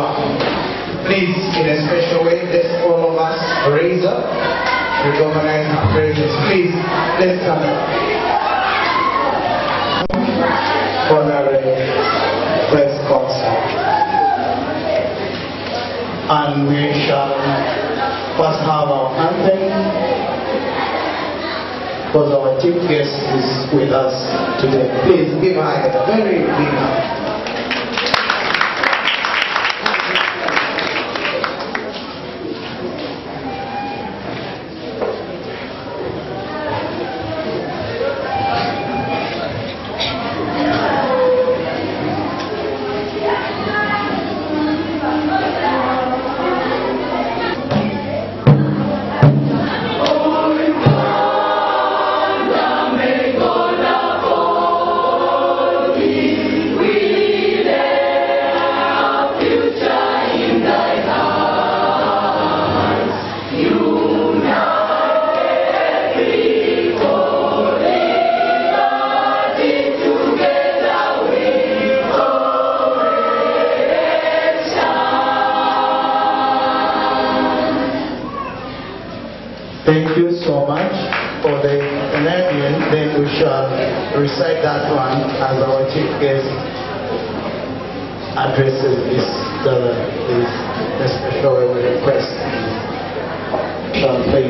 are. Please, in a special way, let's all of us raise up, recognize our presence. Please, let's come up. Honorary press concert. And we shall first have our anthem, because our chief guest is with us today. Please give her a very big hand. Thank you so much for the Canadian. Then we shall recite that one as our chief guest addresses this the special request. Shall play.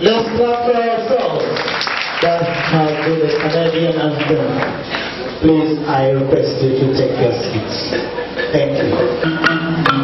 Let's clap for ourselves. That has been the Canadian anthem. Please, I request you to take your seats. Thank you.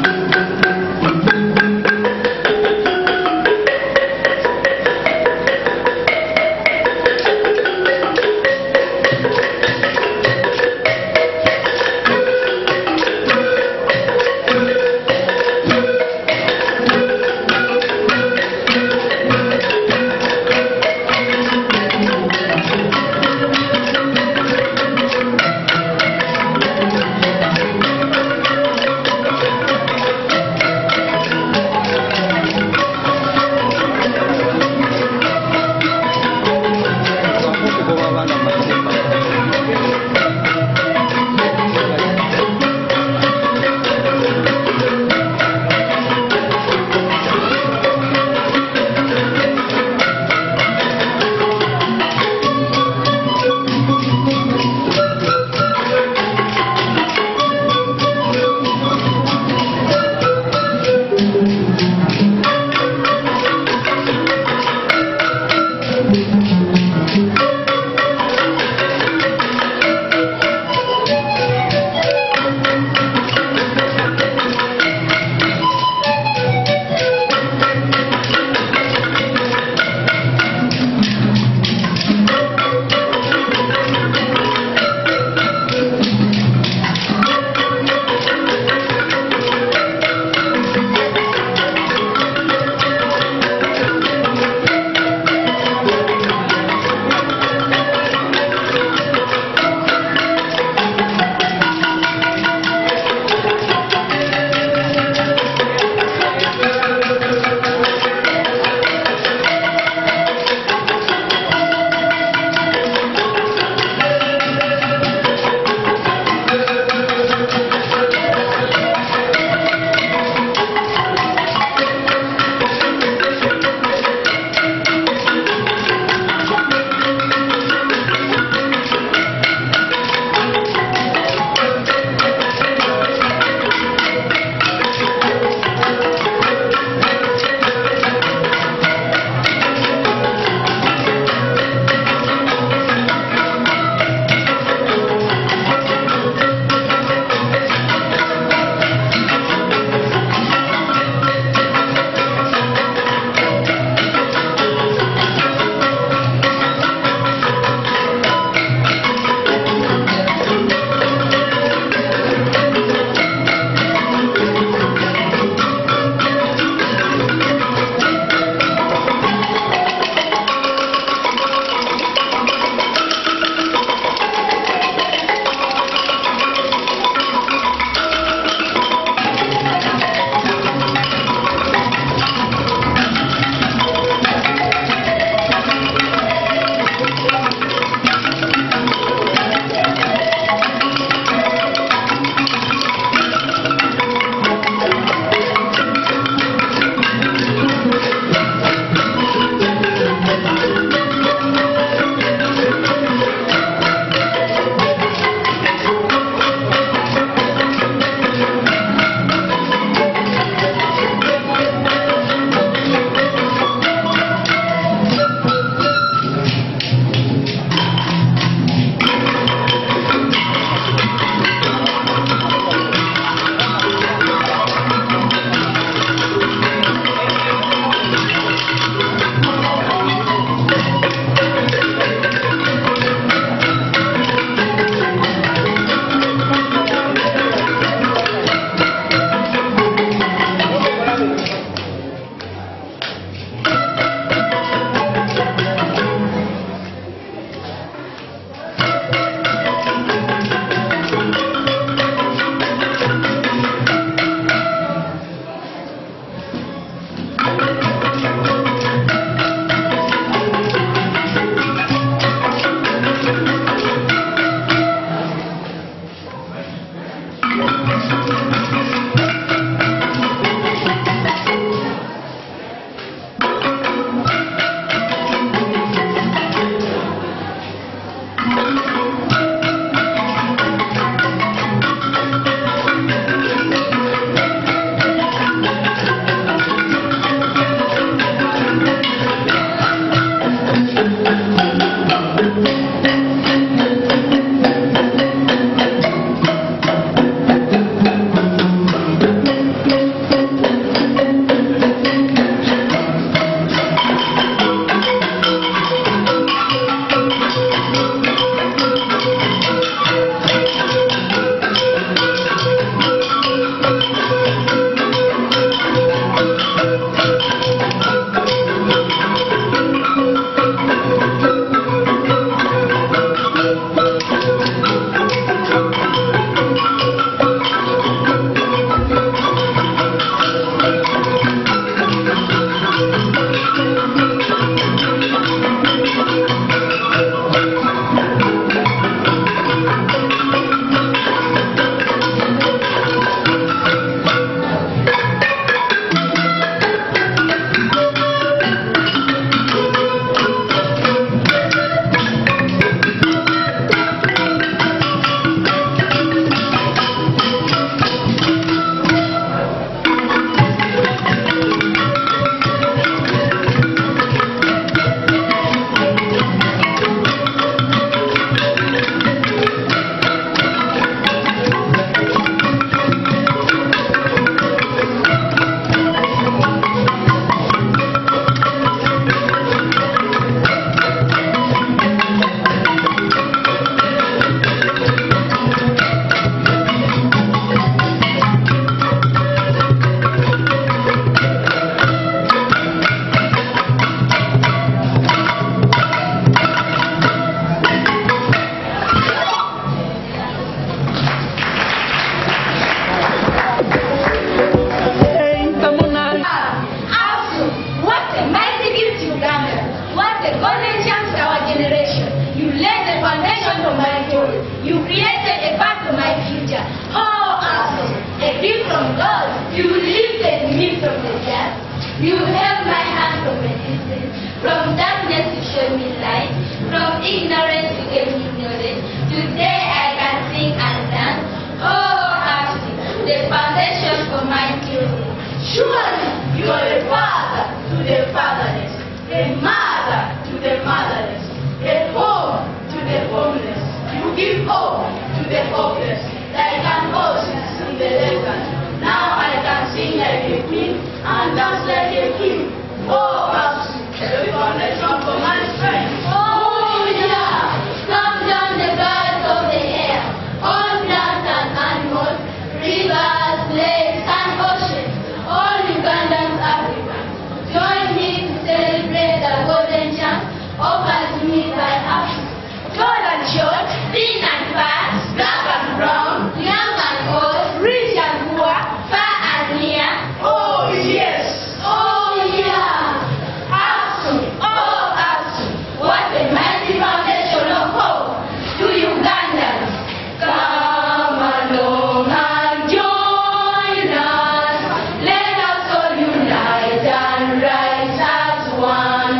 What a golden chance for our generation. You laid the foundation for my glory. You created a path for my future. Oh, awesome. A gift from God. You lifted me from the depths. You held my hand from a distance. From darkness you showed me light. From ignorance you gave me knowledge. Today I can sing and dance. Oh, awesome. The foundation for my glory. Surely you are a father to the fatherless, a mother to the motherless, a home to the homeless. You give hope to the hopeless, like an oasis in the desert. Now I can sing like a queen and dance like a king. Oh, awesome, the foundation for my strength. Oh, yeah, come down the birds of the air, all plants and animals, rivers, lakes, and oceans. All Ugandans, Africans, join me to celebrate the golden chance offered to me by Africa. Tall and short, thin and fat, black and brown, young and old, rich and poor, far and near. Oh yes, oh yeah, awesome, oh awesome. What a mighty foundation of hope to Ugandans. Come along and join us. Let us all unite and rise as one.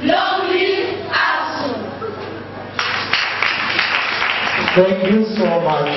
Long live ASU. Thank you so much.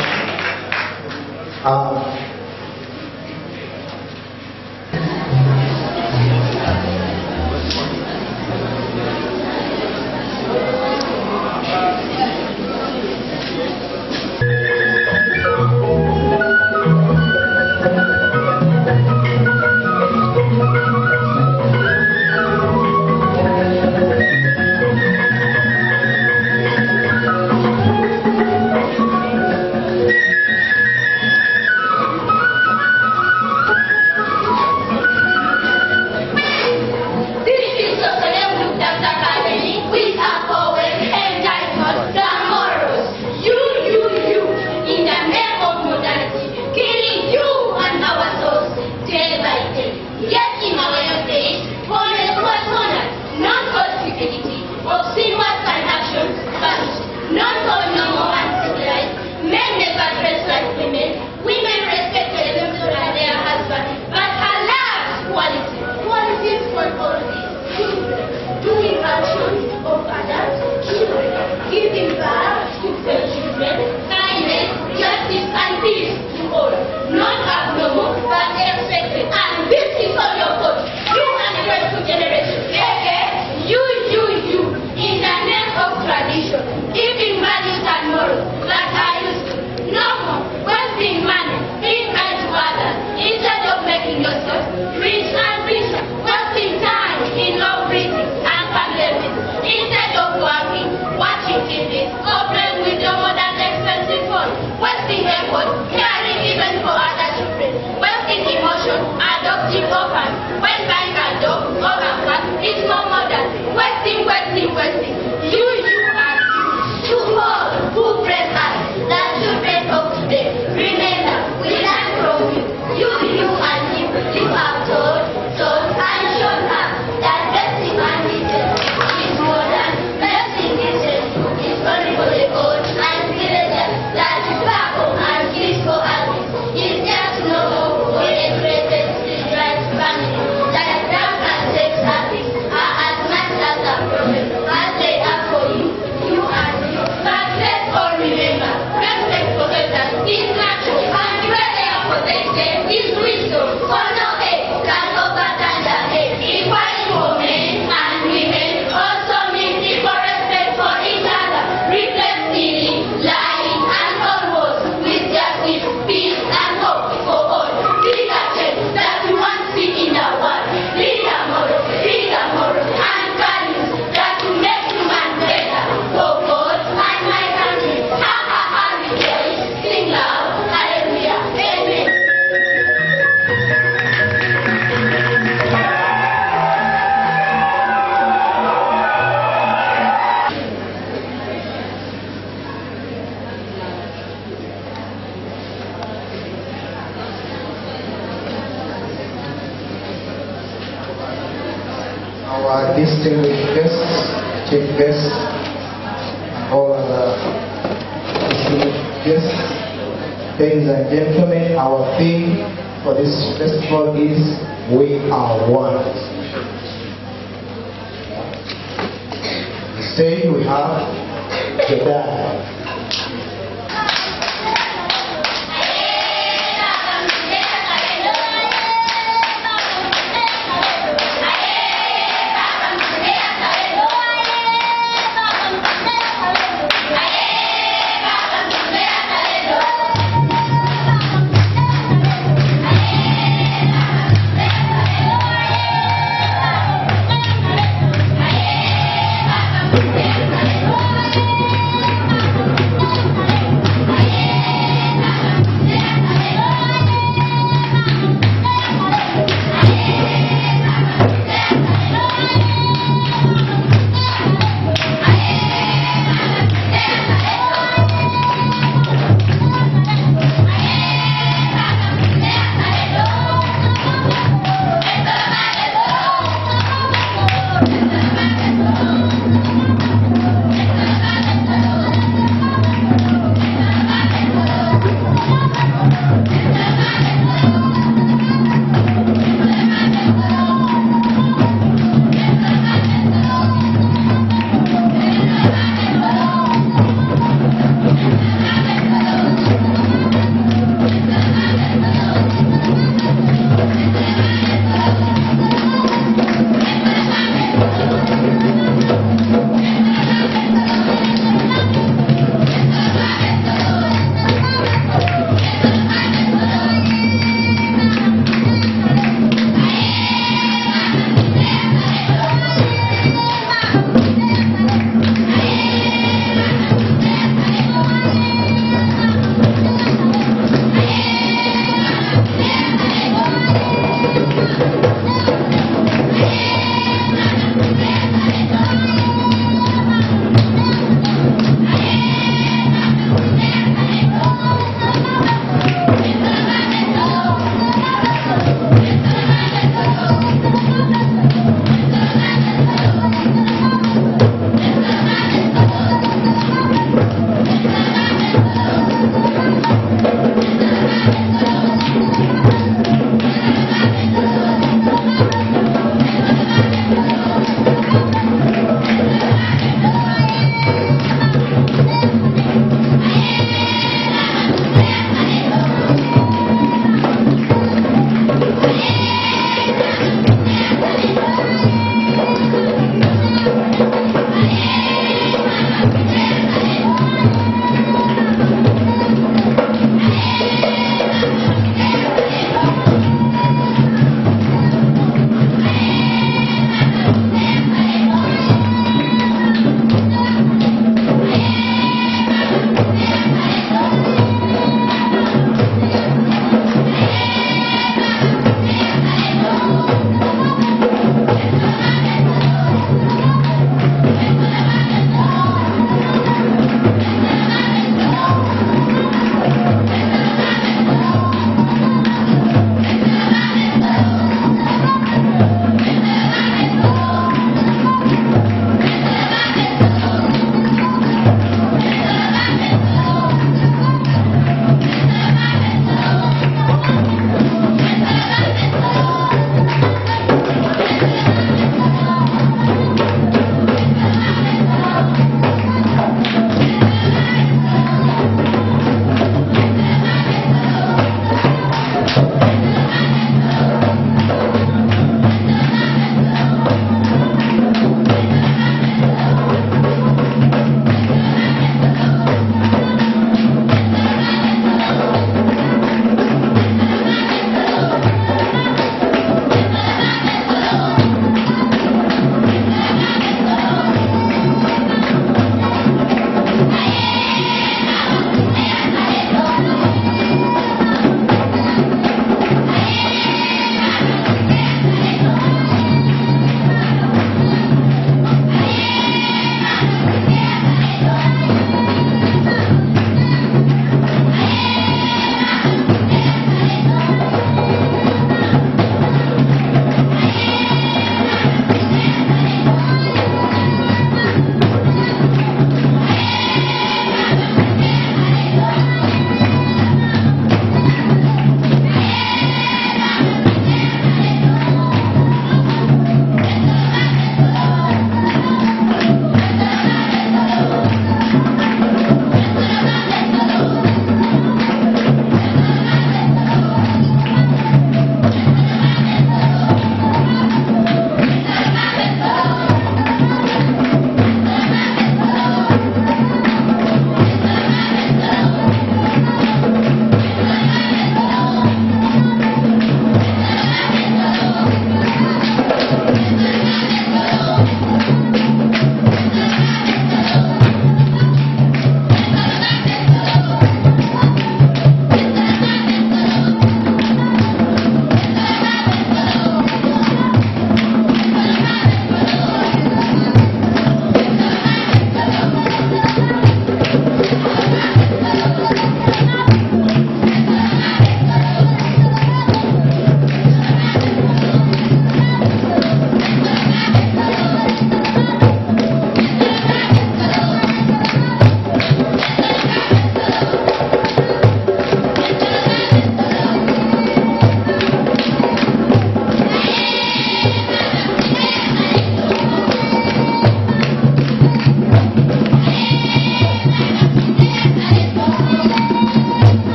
guests, and all other guests. Ladies and gentlemen, our theme for this festival is We Are One. On the stage we have Jeddah.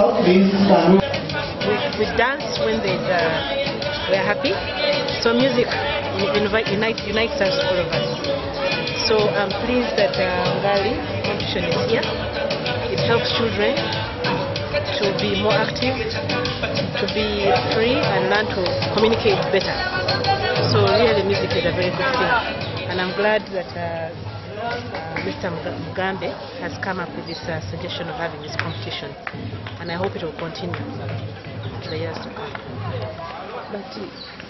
Now, please stand. We dance when we're happy. So music unites us, all of us. So I'm pleased that NGGAALI competition is here. It helps children to be more active, to be free and learn to communicate better. So really music is a very good thing. And I'm glad that Mr. Mugambe has come up with this suggestion of having this competition. And I hope it will continue in the years to come. But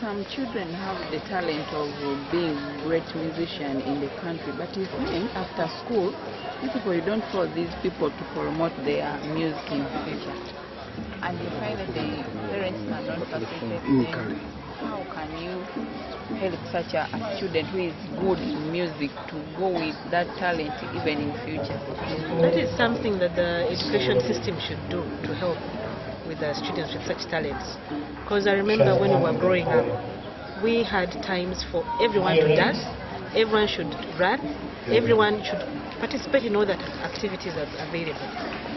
some children have the talent of being great musicians in the country, but you find after school, you don't force these people to promote their music in the future. And you find that the parents are not facilitating. How can you help such a student who is good in music to go with that talent even in future? That is something that the education system should do to help with the students with such talents. Because I remember when we were growing up, we had times for everyone to dance, everyone should run, everyone should participate in all the activities that are available.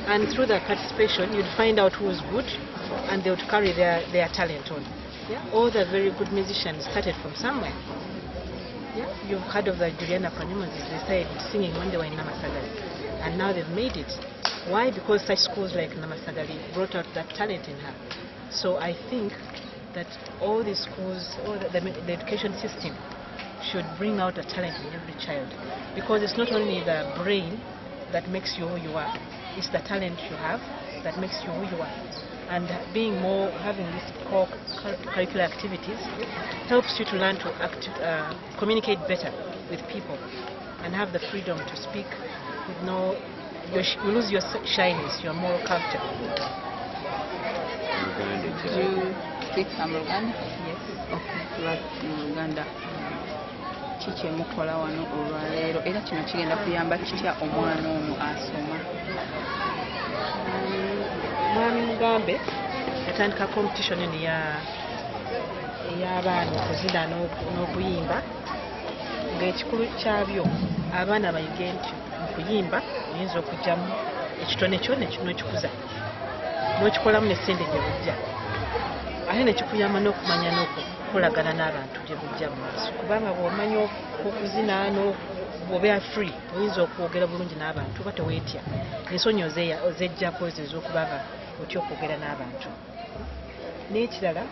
And through that participation, you'd find out who was good and they would carry their talent on. Yeah? All the very good musicians started from somewhere. Yeah? You've heard of the Juliana Panyumazis, they started singing when they were in Namasagali. And now they've made it. Why? Because such schools like Namasagali brought out that talent in her. So I think that all these schools, all the education system should bring out a talent in every child. Because it's not only the brain that makes you who you are, it's the talent you have that makes you who you are. And having these curricular activities helps you to learn to communicate better with people and have the freedom to speak with you lose your shyness, your moral culture. Do you speak some Luganda? Yes. Okay, that's in Luganda. Kiki emukola wano olwaleero era kino kigenda kuyamba kitya omwana ono asoma? Mwami Mugambe yatandika competition ey'abaana okuzina n'okuyimba ng'ekikulu kyabyo abaana bayige nti mu kuyimba oyinza okugyamu ekitone kyo n'okikuza n'okikolamu n'essente gye bujja ate nekikuyamba n'okumanya n'okukolagana n'abantu gye bujja mu maaso kubanga bw'omanya okuzina bw'obeera free oyinza okwogera bulungi n'abantu oba teweetya ensonyi ozejjako ezo ez'okubanga otya okwogera n'abantu n'ekirala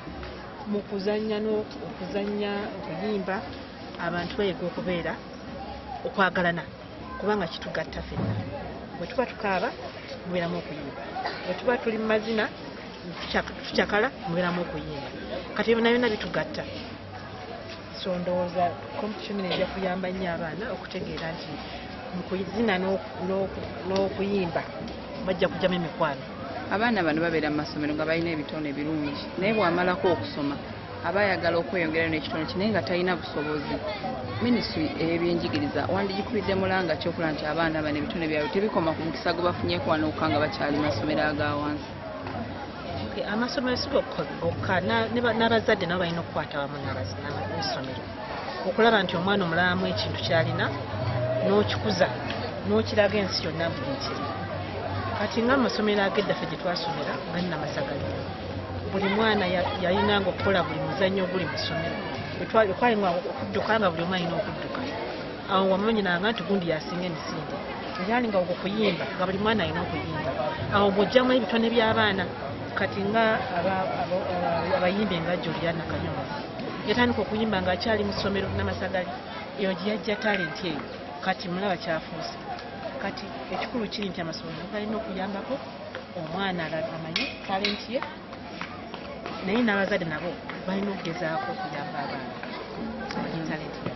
mu kuzannya okuyimba abantu bayiga okubeera okwagalana kubanga kitugatta ffenna bwe tuba tukaaba mubeeramu okuyimba bwe tuba tuli mu mazina tukyakala mubeeramu okuyimba kati ebyo byonna bitugatta. So ndowooza competition ejja kuyamba nnyo abaana okutegeera nti mu kuzina n'okuyimba bajja kugyamu emikwano. Abaana bano babeera mu masomero nga balina ebitone birungi naye bw'amalako okusoma aba ayagala okweyongerayo n'ekitone kino nga talina busobozi. Minisitule ey'ebyenjigiriza wandigikubidde mulanga ky'okola nti abaana bano ebitone byabwe tebikoma ku mukisa gwe bafunyeeko wano okka nga bakyali masomero aga wansi. Amasomero si gokka n'abazadde nabo balina okukwata wamu n'essomero okulaba nti omwana omulamu ekintu kyalina n'okikuza n'okiraga ensi yonna buli kiri. Kati nga amasomero ag'eddaffe gye twasomera nga Namasagali buli mwana yalinanga okukola buli muzannyo oguli mu ssomero twalinga okudduka nga buli omu alina okudduka awo wamanyiranga nti gundi yasinga emisinde ekyalinga okuyimba nga buli mwana alina okuyimba awo bw'ojjamu ebitone by'abaana kati nga abayimbi nga Juliana Kanyomo yatandika okuyimba ng'akyali mu ssomero Namasagali eyo gye yajja talenti eyo kati mulaba kyafuuse. Kati ekikulu kiri nti amasomero galina okuyambako omwana amanye talenti ye naye n'abazadde nabo balina okugezaako okuyamba abaana amanye talenti ye.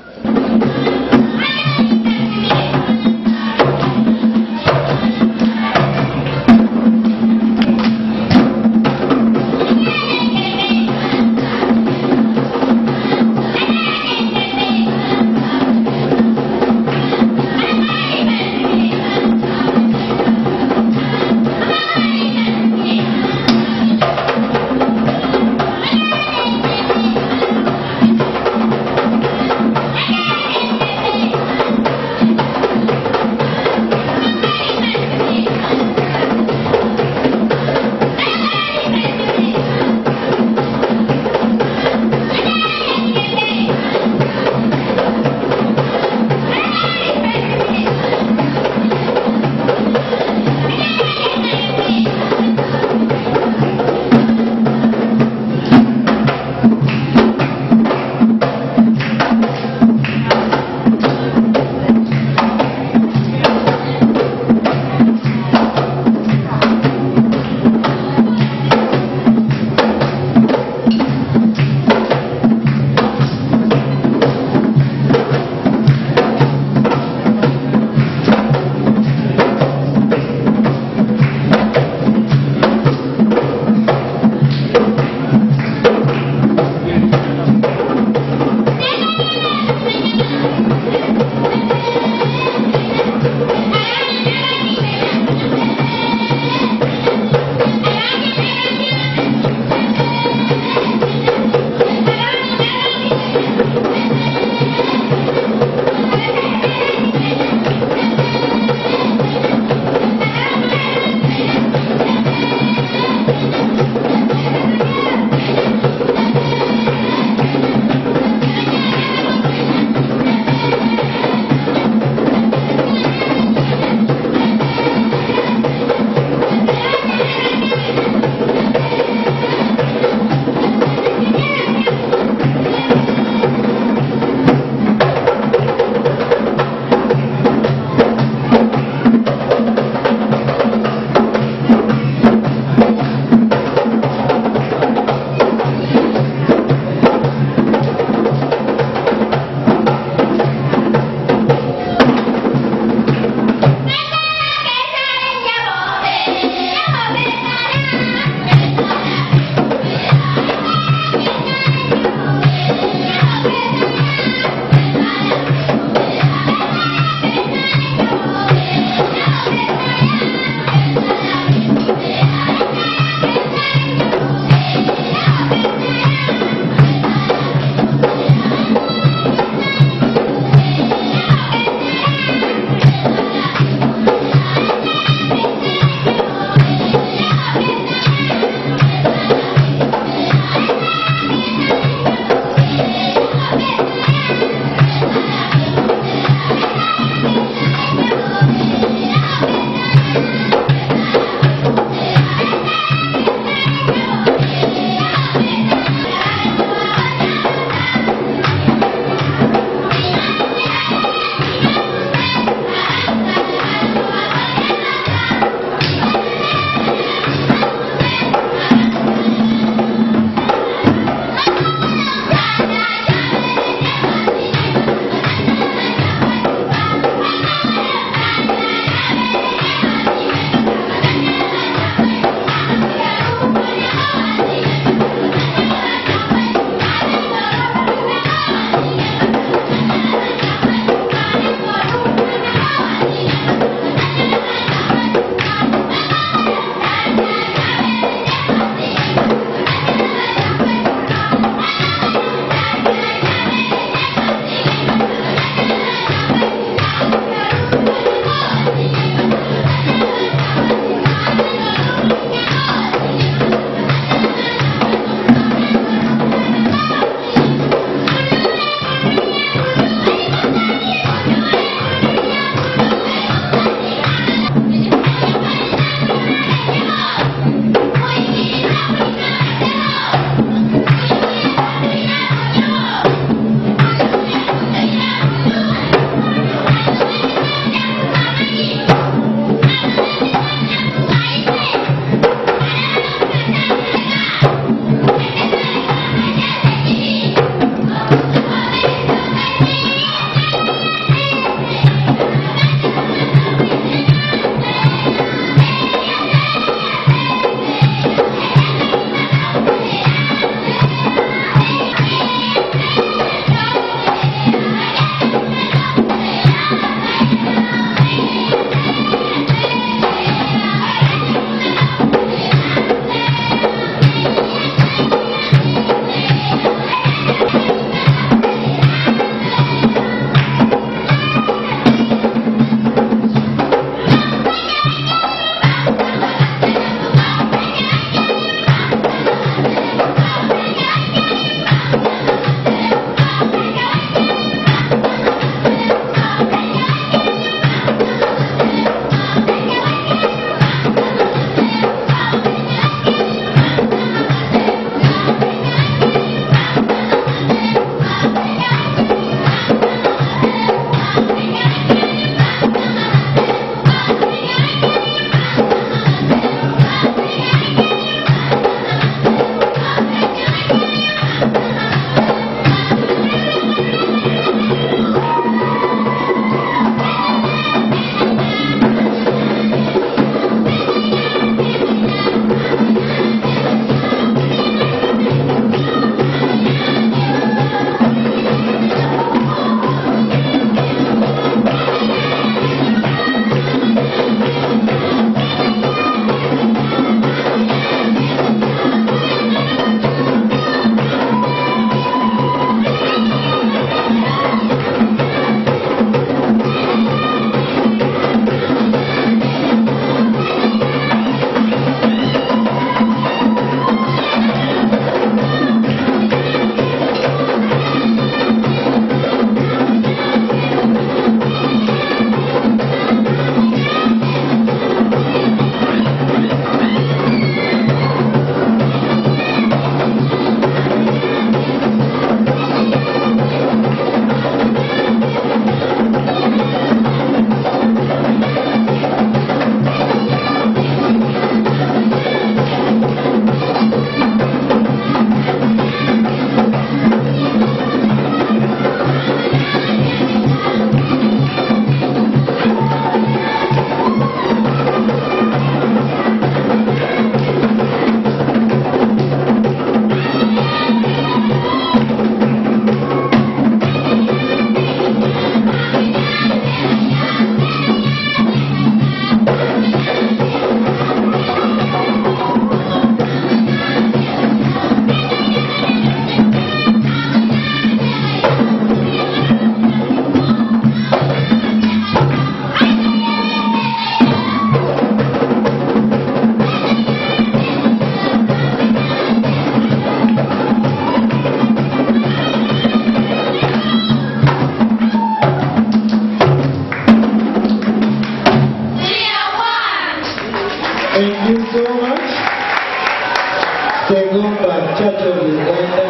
Church of Uganda.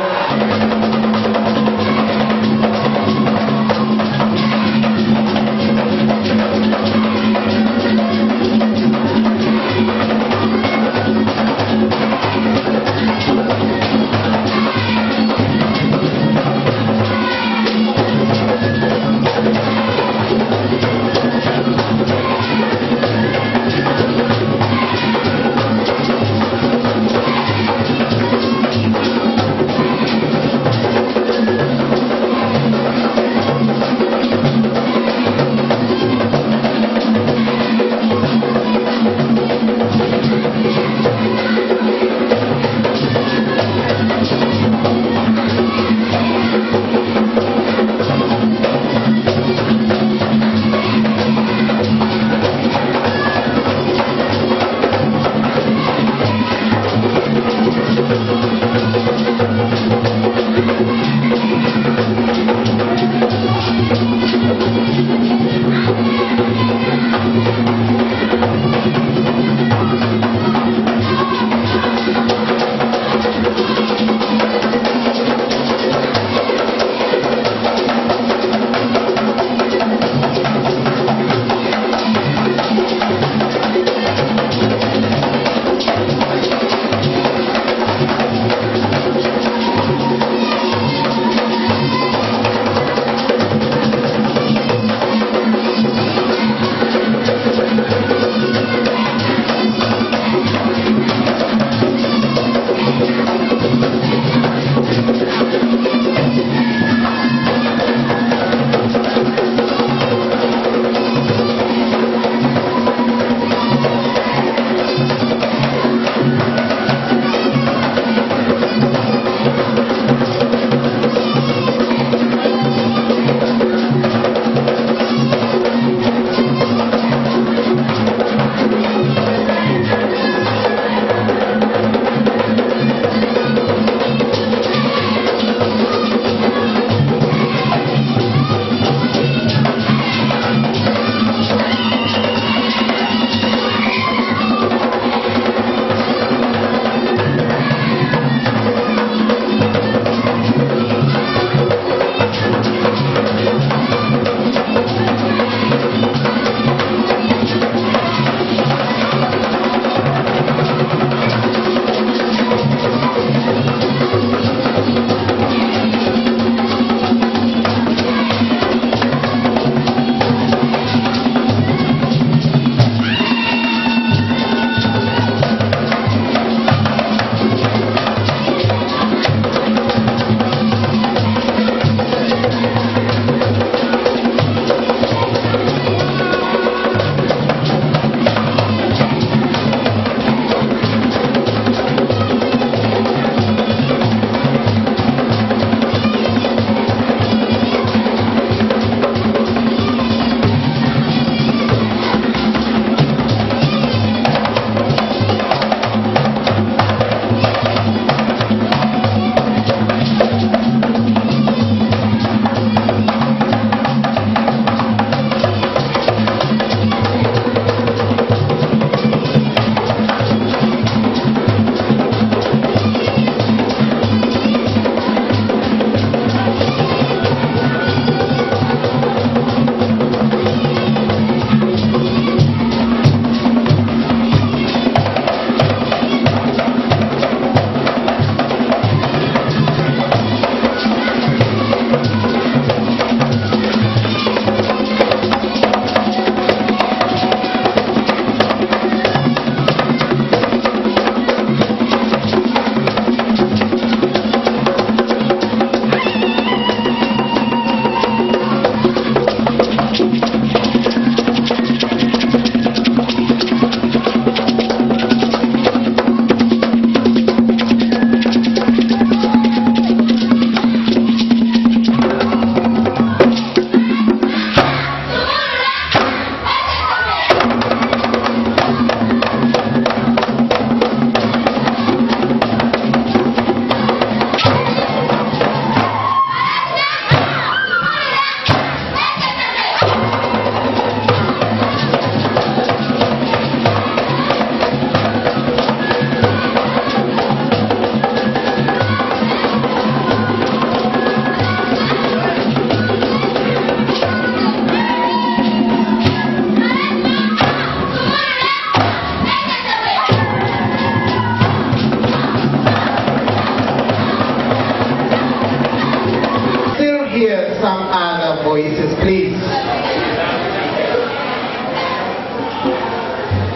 voices, please.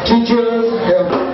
Teachers, help.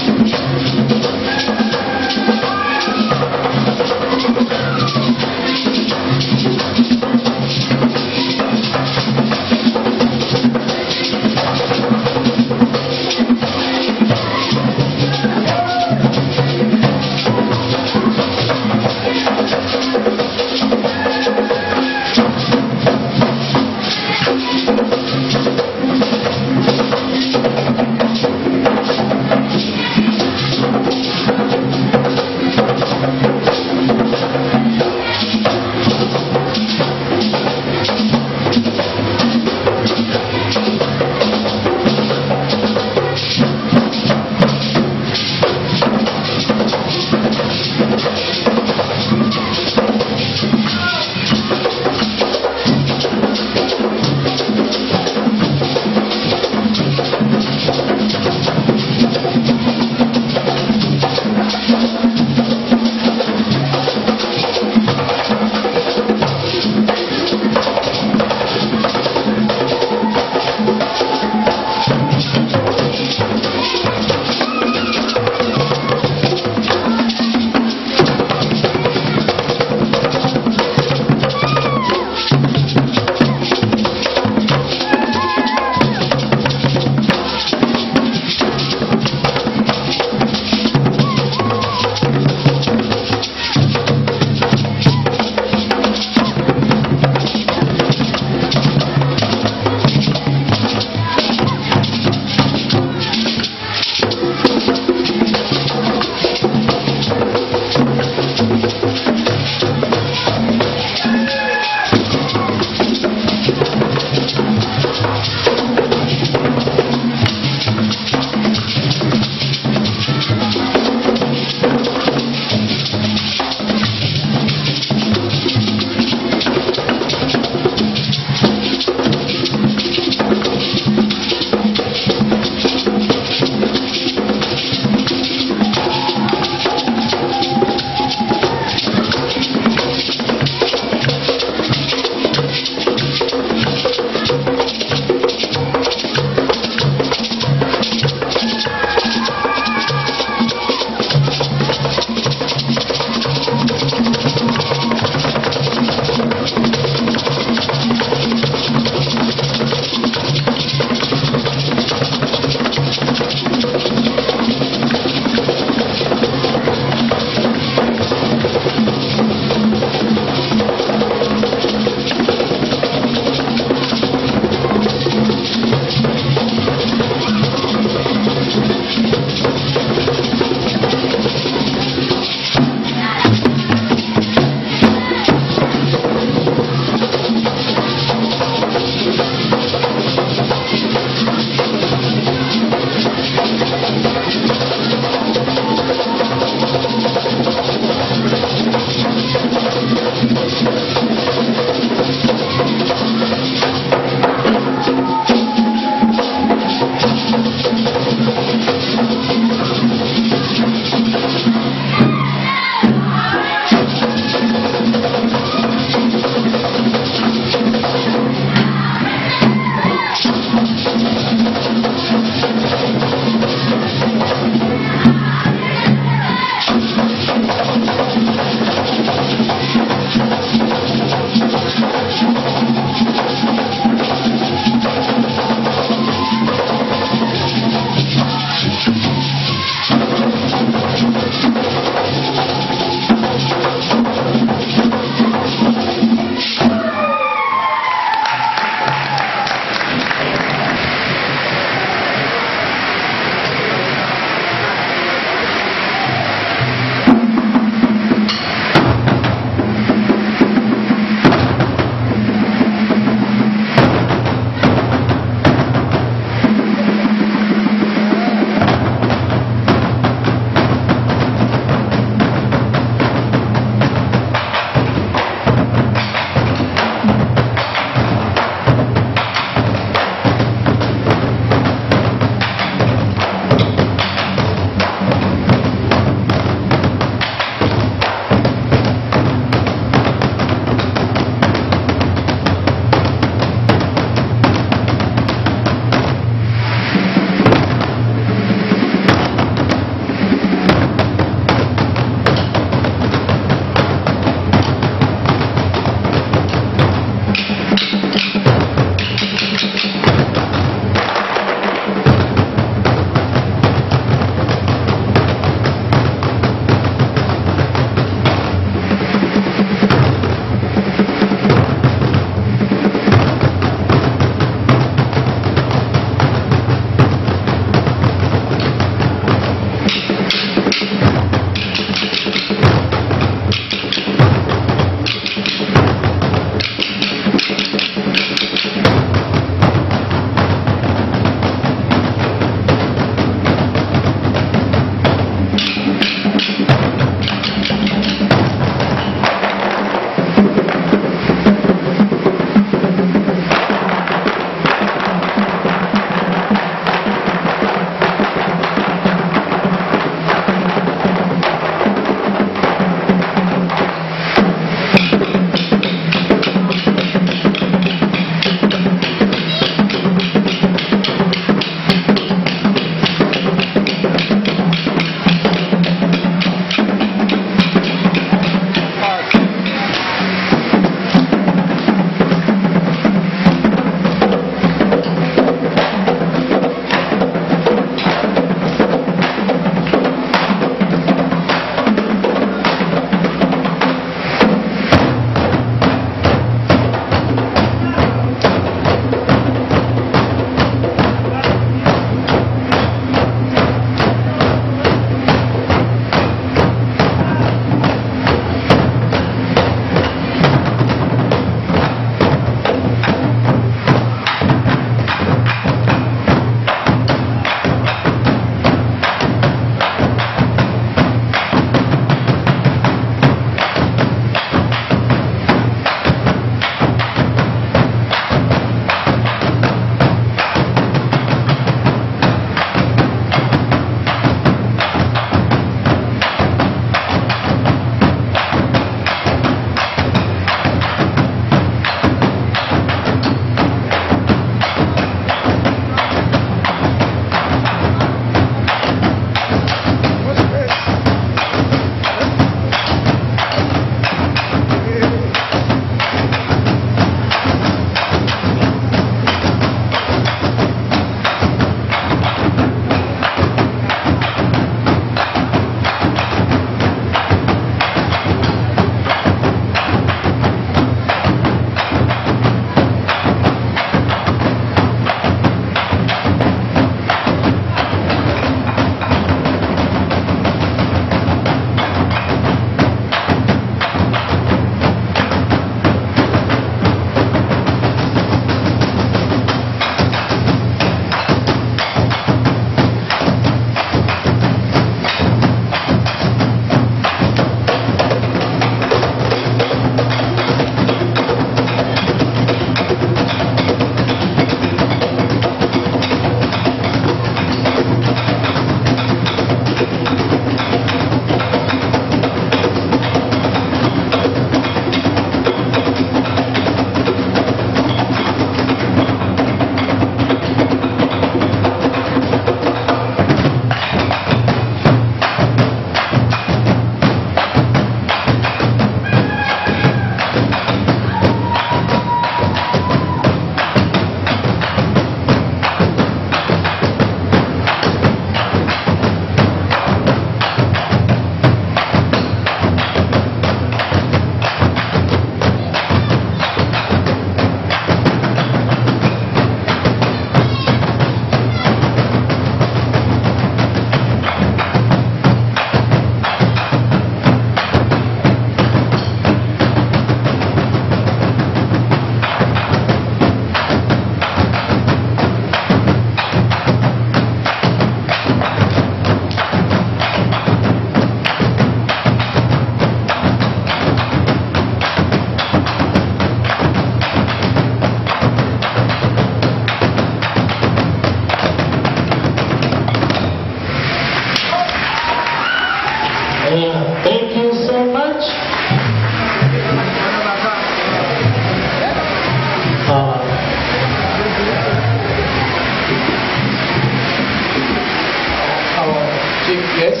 Yes?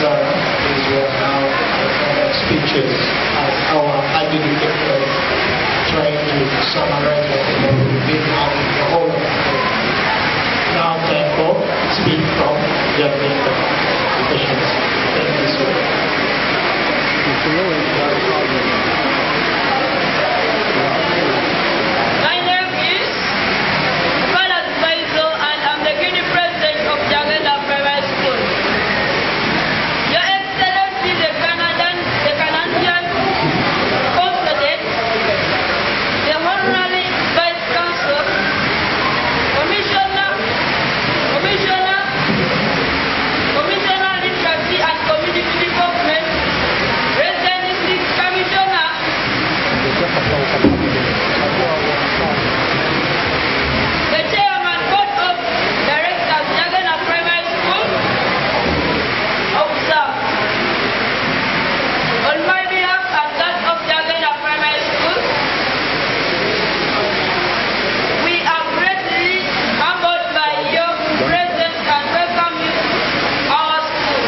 Sarah, these were now speeches as our educator trying to summarize what we've been having the whole of the day. Now, therefore, speak from the officials. Thank you, sir. My name is Falas Baizo, and I'm the Guinea President of Jagenda Primary School. Your Excellency, the Canadian Consulate, the Honorary Vice Consul, Commissioner, Literacy and Community Development, Resident District Commissioner, the Chairman Board of Directors, Jagena Primary School, officer. On my behalf and that of Jagena Primary School, we are greatly humbled by your presence and welcome you to our school.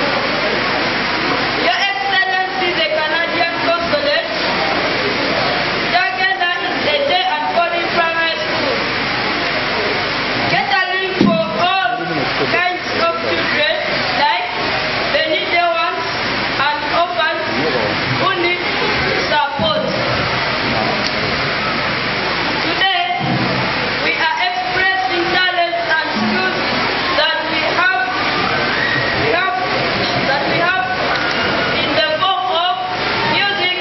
Your Excellency, the Canadian Consulate, Jagena is a day and boarding primary school, catering for all kinds of children, like the needy ones and orphans who need support. Today, we are expressing talents and skills that we have in the form of music,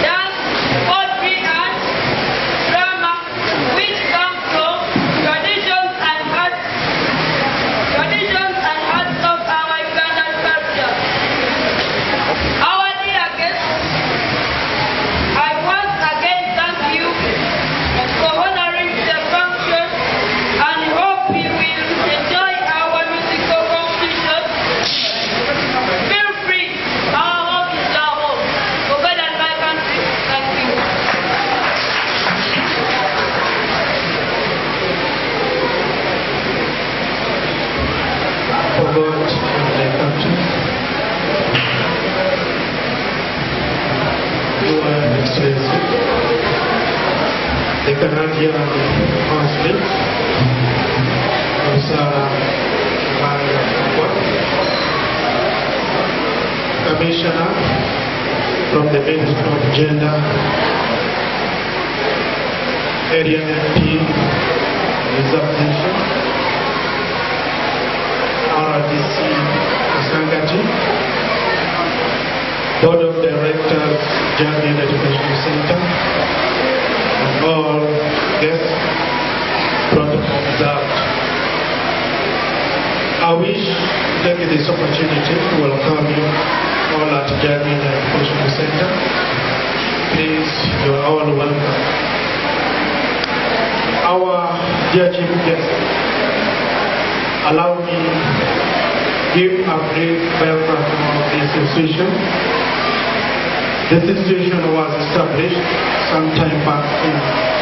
dance, poetry, and drama, which come from traditions and arts of our Ugandan culture. Our dear guests, I once again thank you for honoring the function and hope you will enjoy our musical competition. Feel free, our home is our home. For God and my country, thank you. For God and their country. Your Excellency, the Canadian Consulate, Sarah Commissioner from the Ministry of Gender, Area MP, Examination, RDC Sangati, Board of Directors, Jardine Education Center, and all guests, protocol observed. I wish to take this opportunity to welcome you all at Jardine Education Center. Please, you are all welcome. Our dear chief guest, allow me give a brief background of this institution. This institution was established sometime back in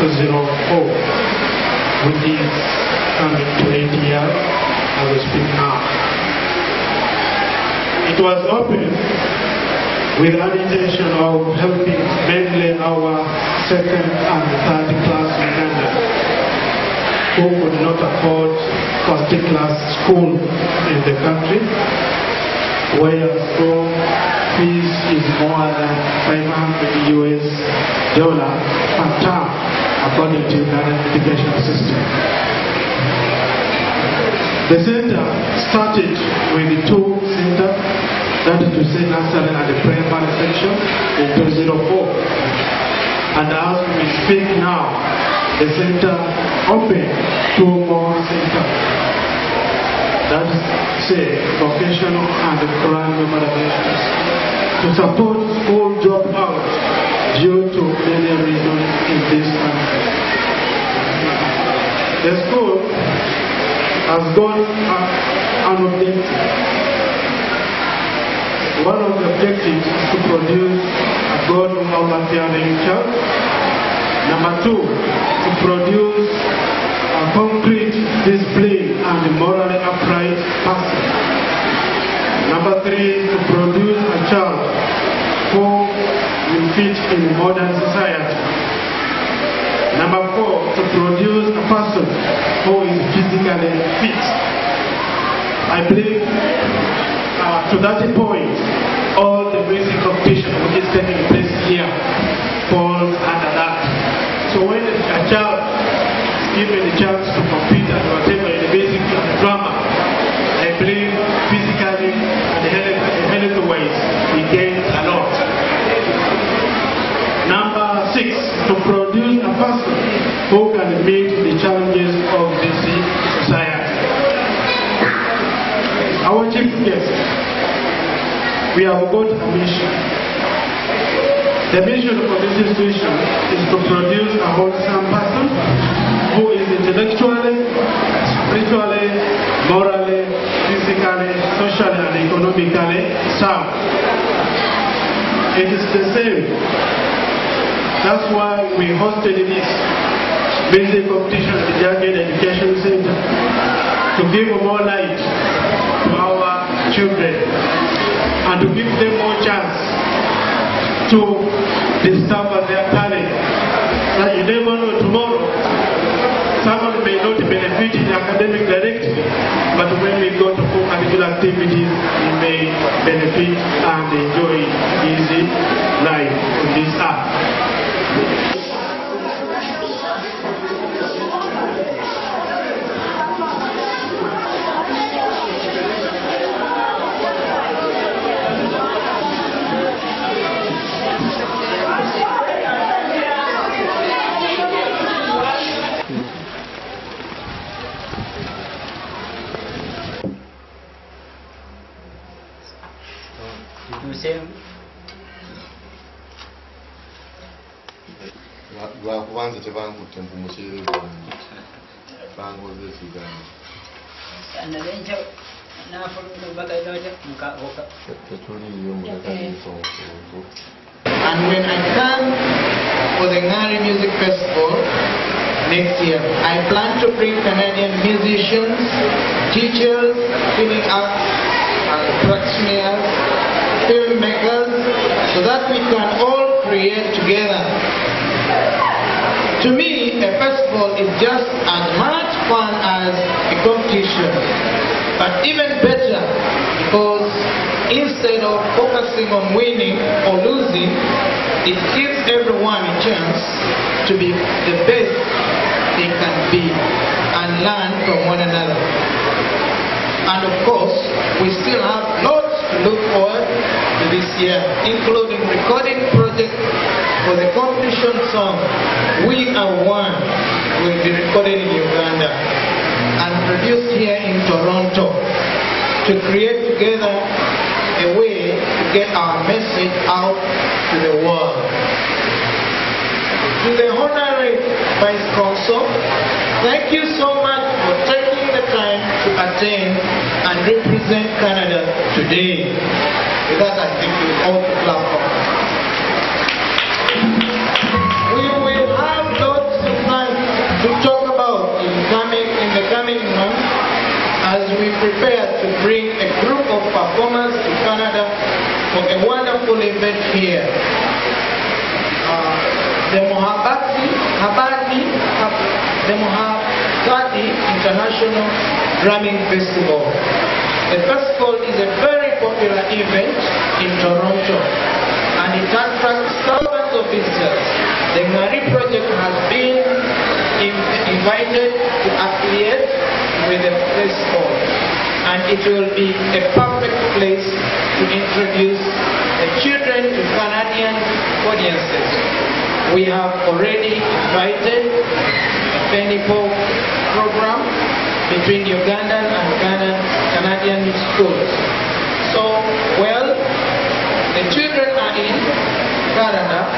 2004, which is coming to 8 years as we speak now. It was opened with an intention of helping mainly our second and third class Ugandans who could not afford first class school in the country, where school fees is more than $500 per term according to the Ugandan education system. The center started with the two centers, that is to say nursery and the primary section, in 2004. And as we speak now, the center opened two more centers. That is say vocational and Quran memorization to support school dropout due to many reasons in this country. The school has gone an objective. One of the objectives is to produce a good over-fearing child. Number two, to produce a concrete discipline and morally upright modern society. Number 4, to produce a person who is physically fit. I believe to that point, all the basic competition which is taking place here falls under that. So when a child is given a chance to compete at whatever in the basic drama, I believe physically and health-wise he gains a lot. Number 6, to produce a person who can meet the challenges of this society. Our chief guest, we have got a mission. The mission for this institution is to produce a wholesome person who is intellectually, spiritually, morally, physically, socially, and economically sound. It is the same. That's why we hosted this basic competition at the Jagged Education Center to give more light to our children and to give them more chance to discover their talent. That you never know tomorrow, someone may not benefit in academic directly, but when we go to co-curricular activities, he may benefit and enjoy his life on this earth. Lwakubanza tebankutte mpumukiire bangoze ekigambo tetuliyo mulaganisomukuntu. And when I come for the NGGAALI Music Festival next year, I plan to bring Canadian musicians, teachers, tuning arts, and practitioners, filmmakers, so that we can all create together. To me, a festival is just as much fun as a competition, but even better because instead of focusing on winning or losing, it gives everyone a chance to be the best they can be and learn from one another. And of course, we still have lots to look forward to this year, including recording projects for the competition song We Are One will be recorded in Uganda and produced here in Toronto to create together a way to get our message out to the world. To the Honorary Vice Consul, thank you so much for taking the time to attend and represent Canada today. With that, I think we all clap for. We will have lots of time to talk about in the coming months as we prepare to bring a group of performers to Canada for a wonderful event here. The Mohabati International Drumming Festival. The festival is a very popular event in Toronto and it attracts thousands of visitors. The NGGAALI project has been invited to affiliate with the festival and it will be a perfect place to introduce the children to Canadian audiences. We have already invited a Benipo program between Ugandan and Canadian schools. So, well, the children are in Canada.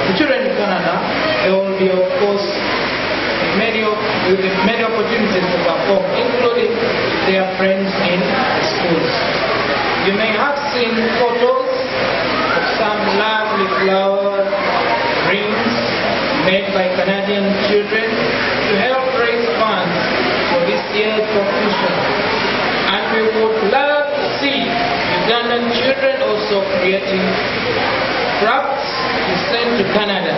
The children in Canada, there will be, of course, many opportunities to perform, including their friends in schools. You may have seen photos of some lovely flower rings made by Canadian children to help raise funds for this year's competition. And we would love to see Ugandan children also creating crafts, sent to Canada.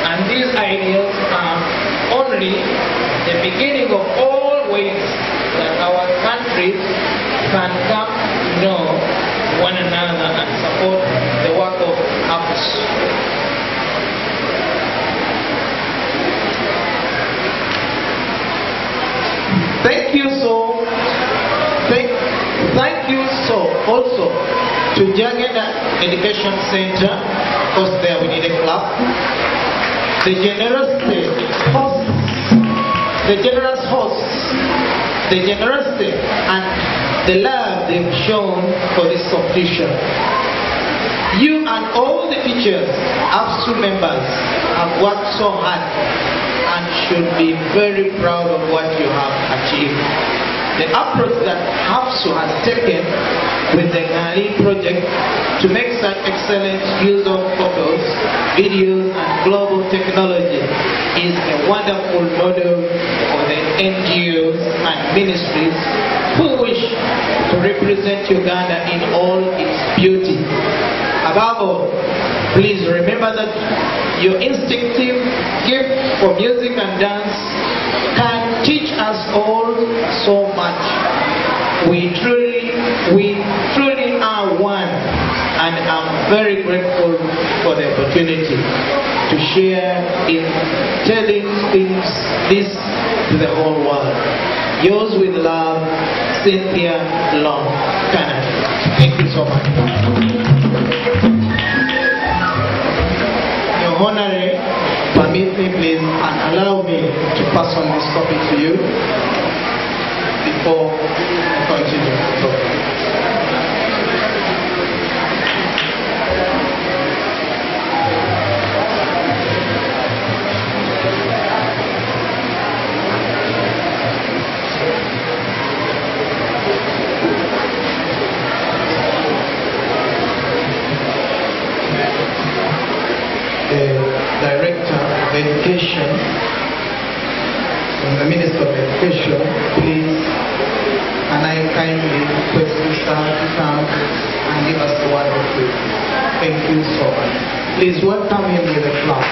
And these ideas are only the beginning of all ways that our countries can come to know one another and support the work of APS. Thank you also to Jagenda Education Center, because there we need a clap. The generous hosts, the generosity and the love they've shown for this competition. You and all the teachers, AFSU members, have worked so hard and should be very proud of what you have achieved. The approach that AFSU has taken with the NGGAALI project to make such excellent use of photos, videos and global technology is a wonderful model for the NGOs and ministries who wish to represent Uganda in all its beauty. Above all, please remember that your instinctive gift for music and dance can teach us all so much. We truly are one, and I'm very grateful for the opportunity to share in telling this to the whole world. Yours with love, Cynthia Long, Canada. Thank you so much. Your Honorary, permit me please and allow me to pass on this copy to you before I continue talking. Director of Education, from the Minister of Education, please, and I kindly request you to come and give us the word of prayer. Thank you so much. Please welcome him with a clap.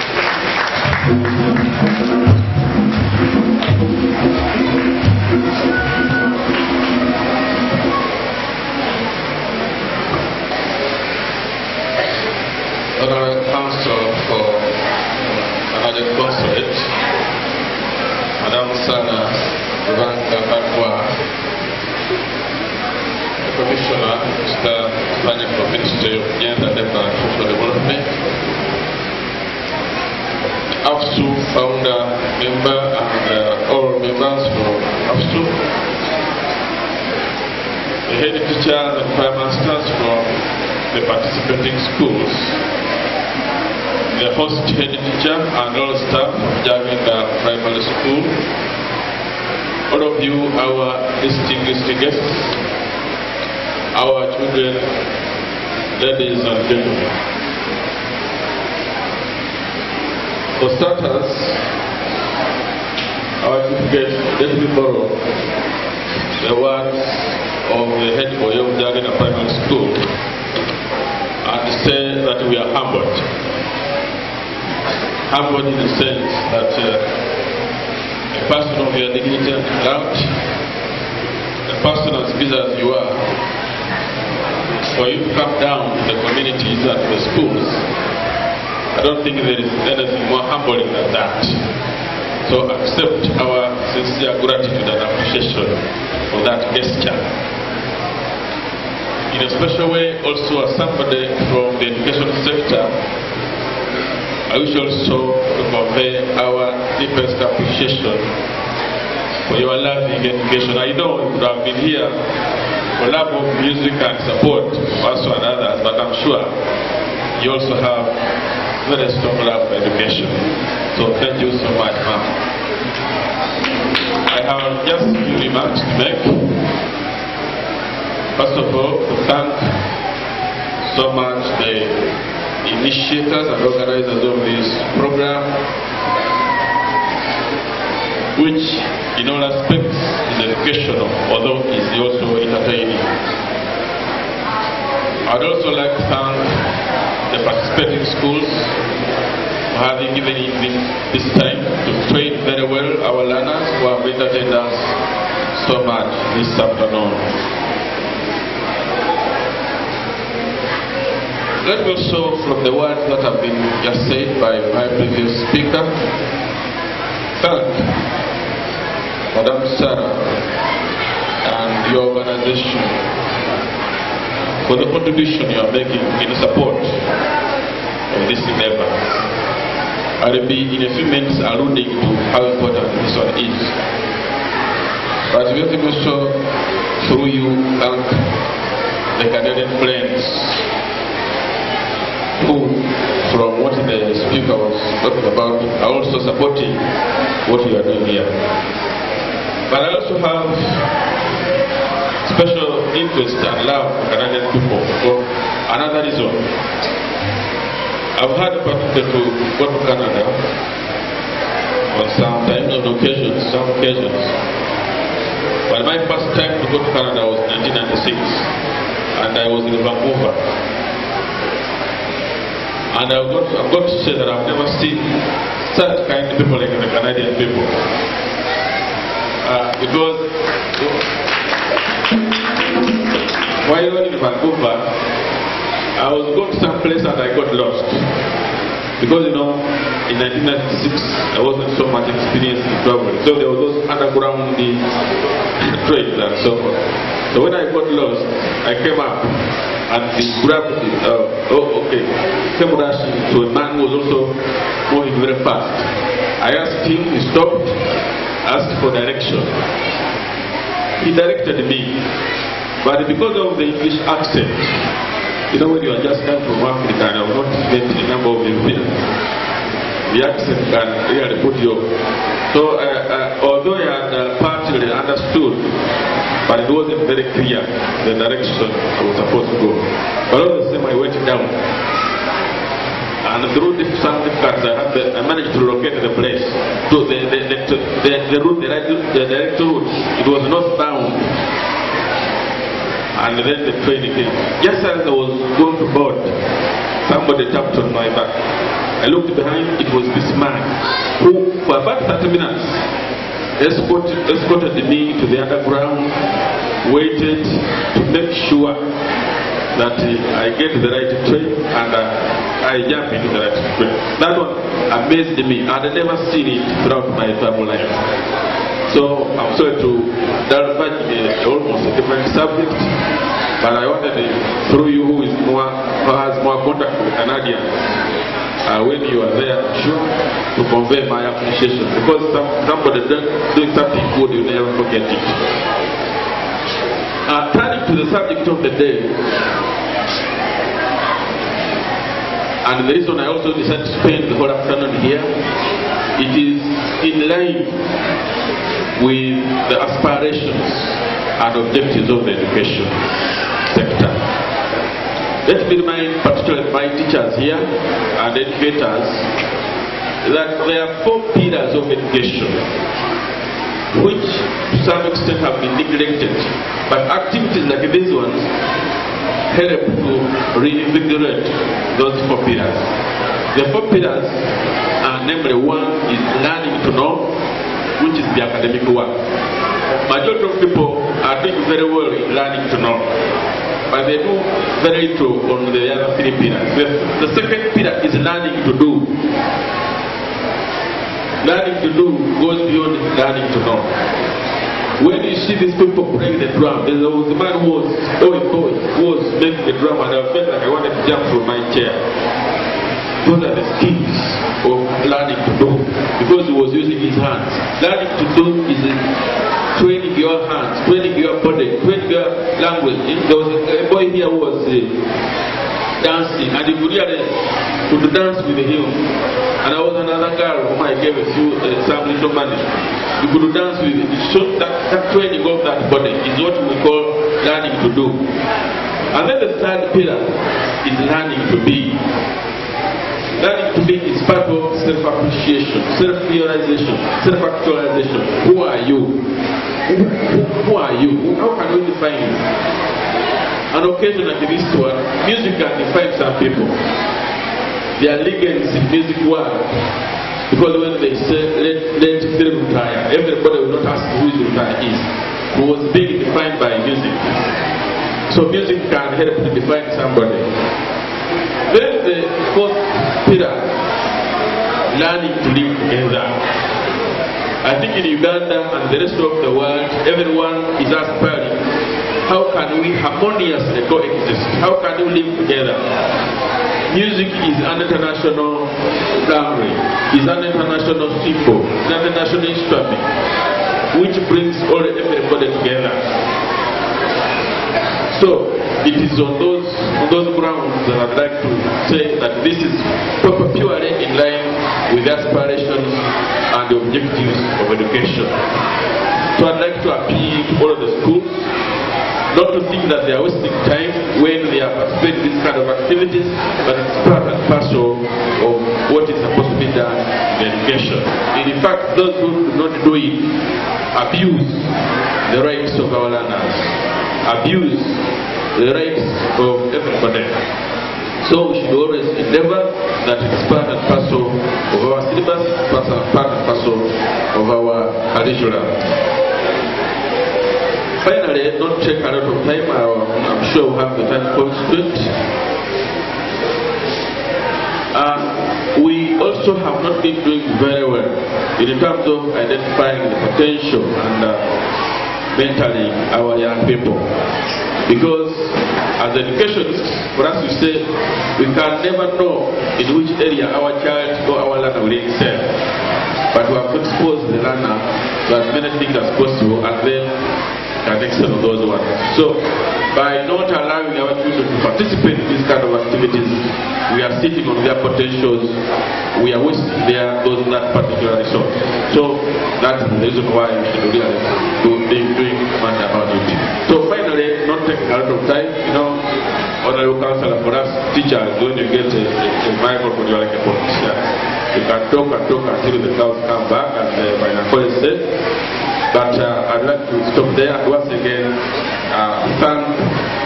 Honorary Council for Canadian Consulate, Madam Sana Rubanka Kakwa, the Commissioner, Mr. Spanish for Ministry of Gender, Labour and Social Development, AFSU founder, member, and all members from AFSU, the head teachers and prime masters from the participating schools, the host head teacher and all staff of Jagenda Primary School, all of you, our distinguished guests, our children, ladies and gentlemen. For starters, our certificate, let me borrow the words of the head boy of Jagenda Primary School and say that we are humbled. Humbled in the sense that a person of your dignity and clout, a person as busy as you are, for you to come down to the communities and the schools, I don't think there is anything more humbling than that. So accept our sincere gratitude and appreciation for that gesture. In a special way, also as somebody from the education sector, I wish also to convey our deepest appreciation for your loving education. I know you would have been here for love of music and support for us and others, but I'm sure you also have very strong love for education. So thank you so much, ma'am. I have just a few remarks to make. First of all, to thank so much the initiators and organizers of this program, which in all aspects is educational, although it is also entertaining. I'd also like to thank the the participating schools for having given this time to train very well our learners who have entertained us so much this afternoon. Let me also, from the words that have been just said by my previous speaker, thank Madam Sarah and your organization for the contribution you are making in support of this endeavor. I will be in a few minutes alluding to how important this one is. But we have to also, through you, thank the Canadian friends who, from what the speaker was talking about, are also supporting what we are doing here. But I also have special interest and love for Canadian people for another reason. I've had the opportunity to go to Canada on some occasions. But my first time to go to Canada was 1996, and I was in Vancouver. And I've got to say that I've never seen such kind of people like the Canadian people. Because while in Vancouver, I was going to some place and I got lost. Because, you know, in 1996, I wasn't so much experienced in traveling. So there were those underground trains and so forth. So when I got lost, I came up and he grabbed it. Came rushing to a man who was also moving very fast. I asked him, he stopped, asked for direction. He directed me. But because of the English accent, you know, when you are just coming from Africa and I have not met a number of Europeans, the accent can really put you off. So although I had partly understood, but it wasn't very clear the direction I was supposed to go. But all the same, I went down. And through some difficulties, I managed to locate the place. So the route, the direct route, it was northbound. And then the train came. Just as I was going to board, somebody tapped on my back. I looked behind, it was this man who, for about 30 minutes, escorted me to the underground, waited to make sure that I get the right train and I jump into the right train. That one amazed me. I had never seen it throughout my family life. So I'm sorry to diverge almost a different subject, but I wanted through you who has more contact with Canadians, when you are there, I'm sure, to convey my appreciation, because somebody doing something good, you never forget it. Turning to the subject of the day, and the reason I also decided to spend the whole afternoon here, it is in line with the aspirations and objectives of the education sector. Let me remind particularly my teachers here and educators that there are 4 pillars of education which to some extent have been neglected, but activities like these ones help to reinvigorate those 4 pillars. The 4 pillars are namely, 1 is learning to know, which is the academic work. Majority of people are doing very well in learning to know, but they do very little on the other 3 pillars. The second pillar is learning to do. Learning to do goes beyond learning to know. When you see these people playing the drum, there was a man who was making the drum, and I felt like I wanted to jump from my chair. Those are the skills of learning to do, because he was using his hands. Learning to do is training your hands, training your body, training your language. There was a boy here who was dancing, and he could dance with him. And there was another girl whom I gave some little money. You could dance with him. So that training of that body is what we call learning to do. And then the third pillar is learning to be. Learning to be is part of self-appreciation, self-realization, self-actualization. Who are you? Who are you? How can we define you? An occasion like this one, music can define some people. They are legends in music world. Because when they say, let Phil retire, everybody will not ask who his retire is. Who was being defined by music. So music can help to define somebody. Then the fourth pillar, learning to live together. I think in Uganda and the rest of the world, everyone is aspiring, how can we harmoniously coexist? How can we live together? Music is an international language, is an international symbol, is an international instrument, which brings everybody together. So, it is on those grounds that I'd like to say that this is purely in line with the aspirations and the objectives of education. So I'd like to appeal to all of the schools not to think that they are wasting time when they are participating in this kind of activities, but it's part and parcel of what is supposed to be done in education. And in fact, those who do not do it abuse the rights of our learners, abuse the rights of everybody. So we should always endeavor that it is part and parcel of our syllabus, part and parcel of our curriculum. Finally, don't take a lot of time. I'm sure we'll have the time constraint. We also have not been doing very well in terms of identifying the potential and mentoring our young people. Because as educationists, for us to say, we can never know in which area our child or our learner will excel. But we have to expose the learner to as many things as possible and then can excel on those ones. So, by not allowing our children to participate in these kind of activities, we are sitting on their potentials, we are wasting those that particular resource. So, that's the reason why we should really be doing much about it. So, finally, not taking a lot of time, honorable counselor, for us teachers, when you get a microphone, you're like a politician. You can talk and talk until the cows come back, and by the college said. But I'd like to stop there. And once again,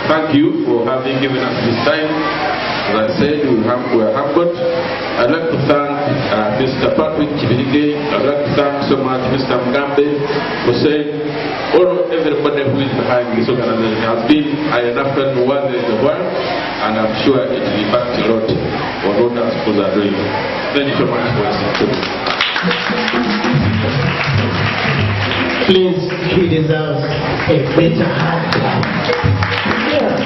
thank you for having given us this time. As I said, we are humbled. I'd like to thank Mr. Patrick Chibilige. I'd like to thank so much Mr. Mugambe for saying everybody who is behind this organization has been an African worthy in the world, and I'm sure it will impact a lot on what our schools are doing. Thank you so much for listening to me. Please, he deserves a greater hand clap. Yeah.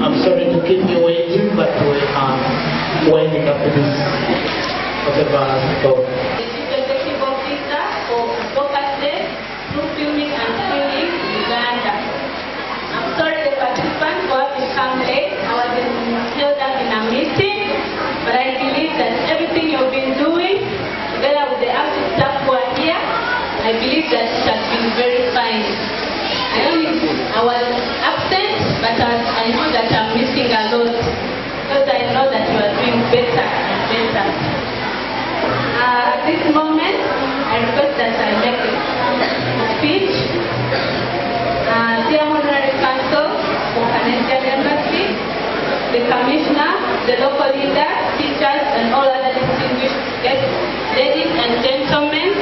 I'm sorry to keep you waiting, but we are winding up to this whatever talk. Executive Officer for Advocacy through Filming and Screening Uganda. I'm sorry the participants who have come late. I was held up in a meeting, but I believe that everything you've been doing, together with the active staff who are here, I believe that it has been very fine. I was absent, but I know that I'm missing a lot, because I know that you are doing better and better. At this moment, I request that I make a speech. Dear Honorary Council for Canadian Embassy, the Commissioner, the local leaders, teachers, and all other distinguished guests, ladies and gentlemen,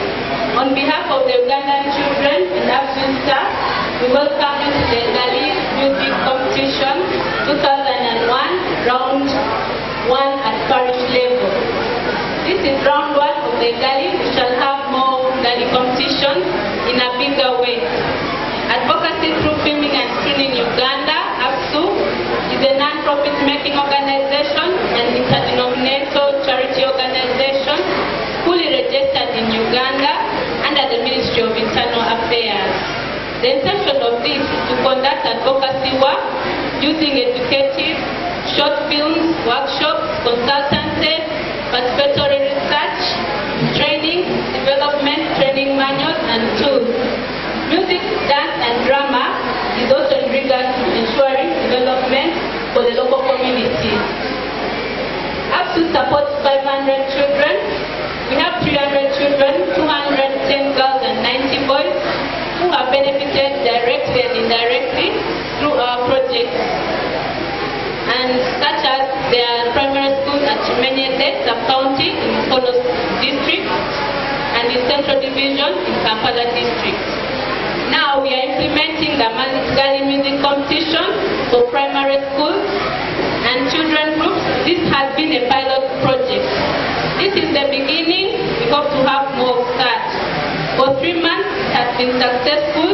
on behalf of the Ugandan children and absent staff, we welcome you to the NGGAALI Music Competition 2001, round 1 at parish level. This is round 1 of the NGGAALI. We shall have more NGGAALI competitions in a bigger way. Advocacy through Filming and Screening Uganda, APSU, is a non-profit making organization and interdenominational charity organization fully registered in Uganda under the Ministry of Internal Affairs. The intention of this is to conduct advocacy work using educative, short films, workshops, consultancy, participatory research, training, development, training manuals, and tools. Music, dance, and drama is also in regard to ensuring development for the local communities. APSU supports 500 children. We have 300 children, 210 girls, and 90 boys who have benefited directly and indirectly through our projects. And Central Division in Kampala District. Now we are implementing the NGGAALI music competition for primary schools and children groups. This has been a pilot project. This is the beginning. We hope to have more start. For 3 months it has been successful,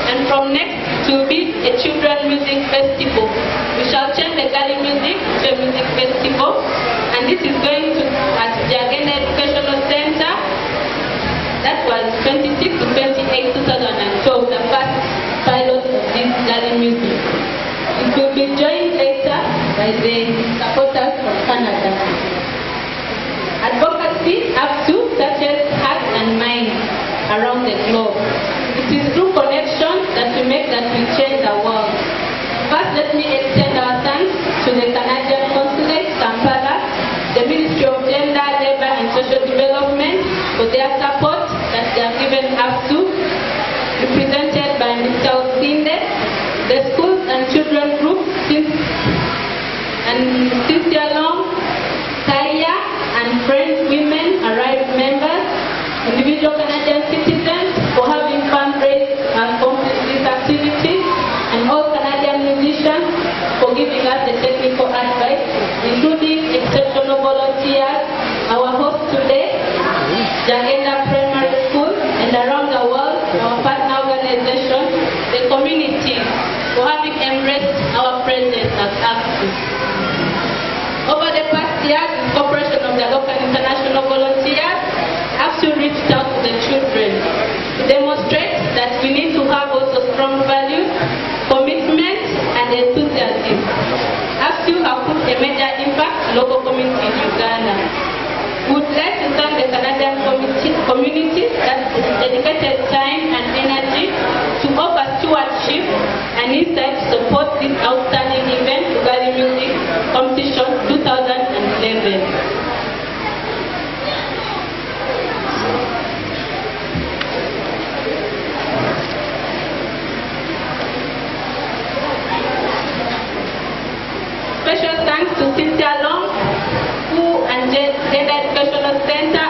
and from next it will be a children music festival. We shall change the Gaali music to a music festival, and this is going to at Jagenda Educational Center. That was 26 to 28, 2012, the first pilot of this Gaali music. It will be joined later by the supporters from Canada. Advocacy up to touches heart and mind around the globe. It is through connection that we make that we change the world. First, let me extend our thanks to the Canadian Consulate, Kampala, the Ministry of Gender, Labour and Social Development for their support that they have given up to, represented by Mr. Osinde, the schools and children group, and Cynthia Long, Kaya, and Friends Women, arrived members, individual Canadian citizens for having fundraised and accomplished this activity, and all Canadian musicians for giving us the technical advice, including exceptional volunteers, our host today, Jagenda Primary School, and around the world, our partner organizations, the community, for having embraced our presence as actors. Over the past years, in cooperation of the local international volunteers, ASU reached out to the children to demonstrate that we need to have also strong values, commitment, and enthusiasm. ASU have put a major impact on local community in Uganda. We would like to thank the Canadian community that dedicated time and energy to offer stewardship and insight to support this outstanding event, Gaali Music Competition 2011. Special thanks to Cynthia Long, who and Gender Educational Center